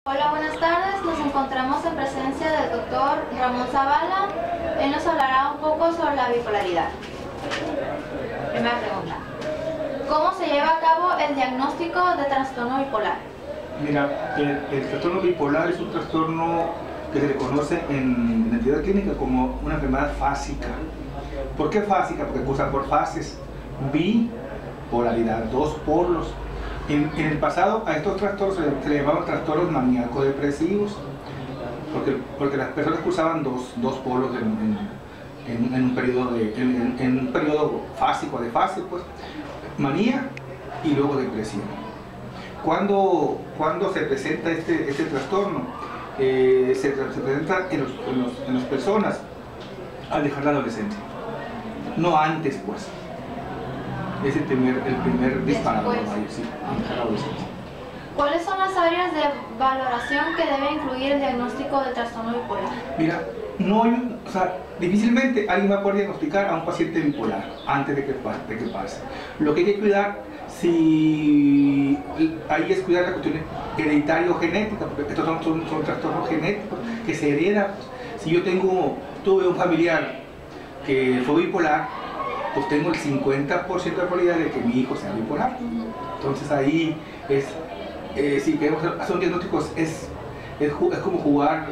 Hola, buenas tardes. Nos encontramos en presencia del doctor Ramón Zavala. Él nos hablará un poco sobre la bipolaridad. Primera pregunta. ¿Cómo se lleva a cabo el diagnóstico de trastorno bipolar? Mira, el trastorno bipolar es un trastorno que se le conoce en la entidad clínica como una enfermedad fásica. ¿Por qué fásica? Porque cursa por fases. Bipolaridad, dos polos. En el pasado a estos trastornos se le llamaban trastornos maníaco-depresivos, porque las personas cursaban dos polos en un periodo fásico, de fase, pues, manía y luego depresión. Cuando se presenta este trastorno, se presenta en las personas al dejar la adolescencia, no antes, pues. Es el primer disparador, sí, dejar la adolescencia. ¿Cuáles son las áreas de valoración que debe incluir el diagnóstico del trastorno bipolar? Mira, difícilmente alguien va a poder diagnosticar a un paciente bipolar antes de que pase. Lo que hay que cuidar, ahí es cuidar la cuestión hereditaria o genética, porque estos son trastornos genéticos que se heredan. Si yo tuve un familiar que fue bipolar, pues tengo el 50% de probabilidad de que mi hijo sea bipolar. Entonces ahí si queremos hacer un diagnóstico, es como jugar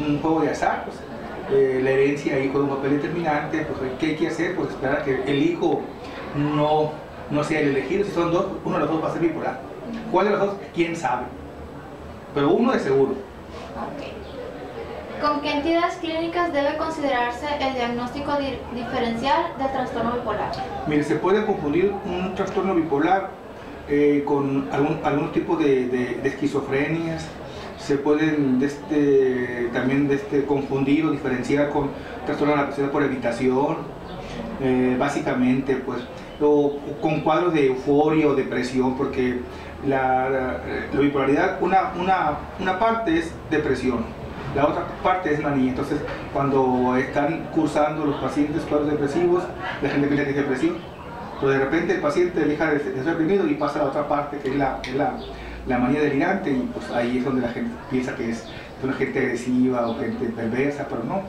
un juego de azar, pues. La herencia ahí juega un papel determinante. Pues, ¿qué hay que hacer? Pues esperar a que el hijo no sea el elegido. Si son dos, uno de los dos va a ser bipolar. ¿Cuál de los dos? ¿Quién sabe? Pero uno de seguro. Okay. ¿Con qué entidades clínicas debe considerarse el diagnóstico diferencial del trastorno bipolar? Mire, se puede confundir un trastorno bipolar con algún tipo de esquizofrenias. Se pueden también confundir o diferenciar con trastorno de la personalidad por evitación, básicamente, pues, o con cuadros de euforia o depresión, porque la bipolaridad, una parte es depresión, la otra parte es manía. Entonces, cuando están cursando los pacientes cuadros depresivos, la gente piensa que es depresión, pero de repente el paciente deja de ser deprimido y pasa a la otra parte, que es la manía delirante, y pues ahí es donde la gente piensa que es una gente agresiva o gente perversa, pero no.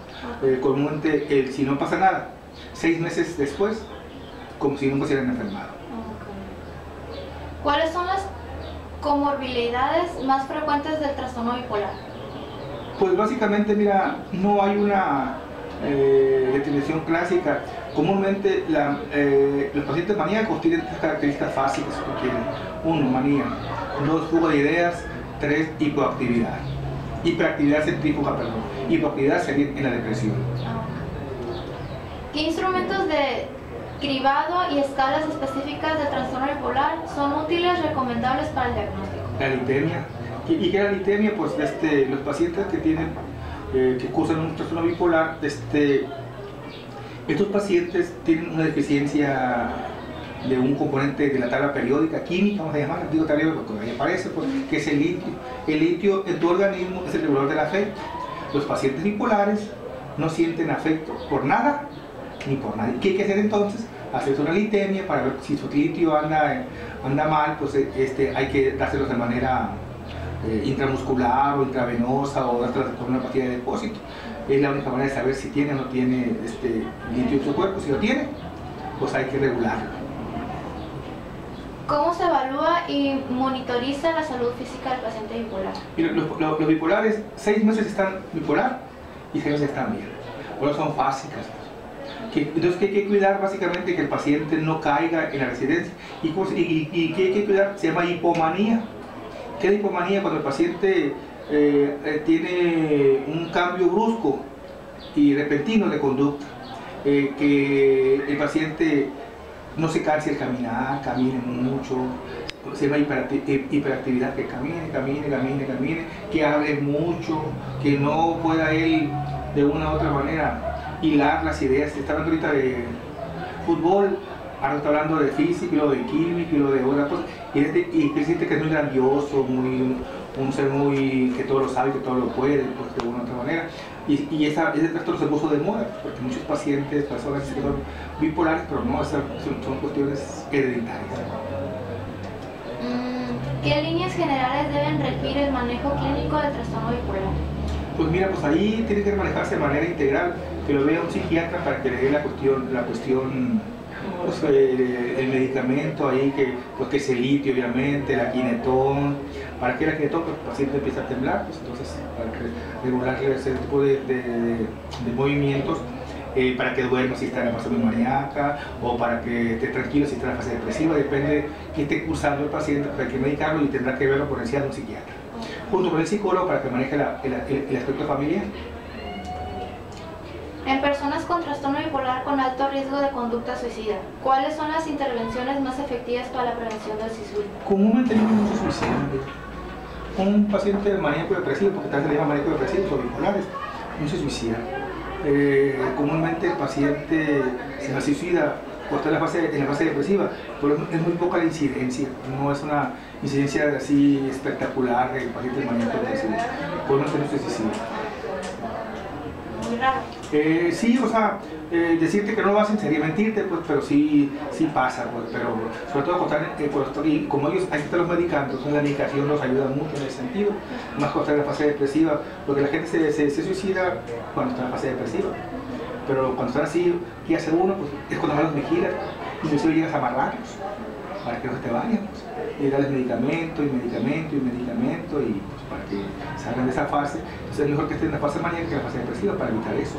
Comúnmente, si no pasa nada, 6 meses después, como si nunca se hubieran enfermado. Okay. ¿Cuáles son las comorbilidades más frecuentes del trastorno bipolar? Pues básicamente, mira, no hay una definición clásica. Comúnmente los pacientes maníacos tienen 3 características básicas que quieren. 1, manía. 2, fuga de ideas. 3, hipoactividad. Hiperactividad centrífuga, perdón. Hipoactividad sería en la depresión. ¿Qué instrumentos de cribado y escalas específicas de trastorno bipolar son útiles, recomendables para el diagnóstico? La litemia. ¿Y qué es la litemia? Pues los pacientes que cursan un trastorno bipolar, estos pacientes tienen una deficiencia de un componente de la tabla periódica química, vamos a llamar, digo tabla porque ahí aparece, pues, que es el litio. El litio en tu organismo es el regulador del afecto. Los pacientes bipolares no sienten afecto por nada ni por nadie. ¿Qué hay que hacer entonces? Hacerse una litemia para ver si su litio anda mal, pues hay que dárselos de manera intramuscular o intravenosa, o dárselos con una pastilla de depósito. Es la única manera de saber si tiene o no tiene litio en su cuerpo. Si lo tiene, pues hay que regularlo. ¿Cómo se evalúa y monitoriza la salud física del paciente bipolar? Mira, los bipolares, 6 meses están bipolar y 6 meses están bien. Ahora son fásicas. Entonces, ¿qué hay que cuidar? Básicamente que el paciente no caiga en la residencia. ¿Y qué hay que cuidar? Se llama hipomanía. ¿Qué es hipomanía? Cuando el paciente tiene un cambio brusco y repentino de conducta, que el paciente no se canse al caminar, camine mucho, se llama hiperactividad, que camine, que hable mucho, que no pueda él de una u otra manera hilar las ideas. Se está hablando ahorita de fútbol, ahora está hablando de física, y luego de química, y luego de otras cosas, y que siente que es muy grandioso, un ser que todo lo sabe, que todo lo puede, pues, de una u otra manera. Y ese trastorno se puso de moda, porque muchos pacientes, personas que son bipolares, pero no, son cuestiones hereditarias. ¿Qué líneas generales deben regir el manejo clínico del trastorno bipolar? Pues mira, pues ahí tiene que manejarse de manera integral, que lo vea un psiquiatra para que le dé la cuestión pues, el medicamento ahí, que es el litio obviamente, la quinetón. ¿Para qué la quinetón? Porque el paciente empieza a temblar, pues entonces para regularle ese tipo de movimientos, para que duerma si está en la fase maníaca, o para que esté tranquilo si está en la fase depresiva, depende de qué esté cursando el paciente, pues hay que medicarlo y tendrá que verlo por encima de un psiquiatra, junto con el psicólogo para que maneje el aspecto familiar. En personas con trastorno bipolar con alto riesgo de conducta suicida, ¿cuáles son las intervenciones más efectivas para la prevención del suicidio? Comúnmente no se suicida. Un paciente maníaco depresivo, porque tal vez se llama maníaco depresivo o bipolares, no se suicida. Comúnmente el paciente se suicida o está en la fase depresiva, pero es muy poca la incidencia, no es una incidencia así espectacular del paciente maníaco depresivo. Comúnmente no se suicida. Muy raro. Sí, o sea, decirte que no lo hacen sería mentirte, pues, pero sí pasa, pues, pero sobre todo y como ellos hay que estarlos medicando, entonces la medicación nos ayuda mucho en ese sentido, más cuando está en la fase depresiva, porque la gente se suicida cuando está en la fase depresiva, pero cuando están así, ¿qué hace uno? Pues es cuando más los vigilas, inclusive llegas a amarrarlos para que no se te vayan, pues, y darles medicamento y pues, para que salgan de esa fase. Entonces es mejor que estén en la fase maníaca que en la fase depresiva para evitar eso.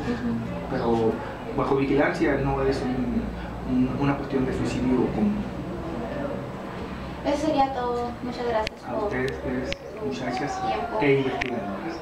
Pero bajo vigilancia no es una cuestión de suicidio común. Eso sería todo. Muchas gracias A por ustedes, muchachas tiempo e investigadoras.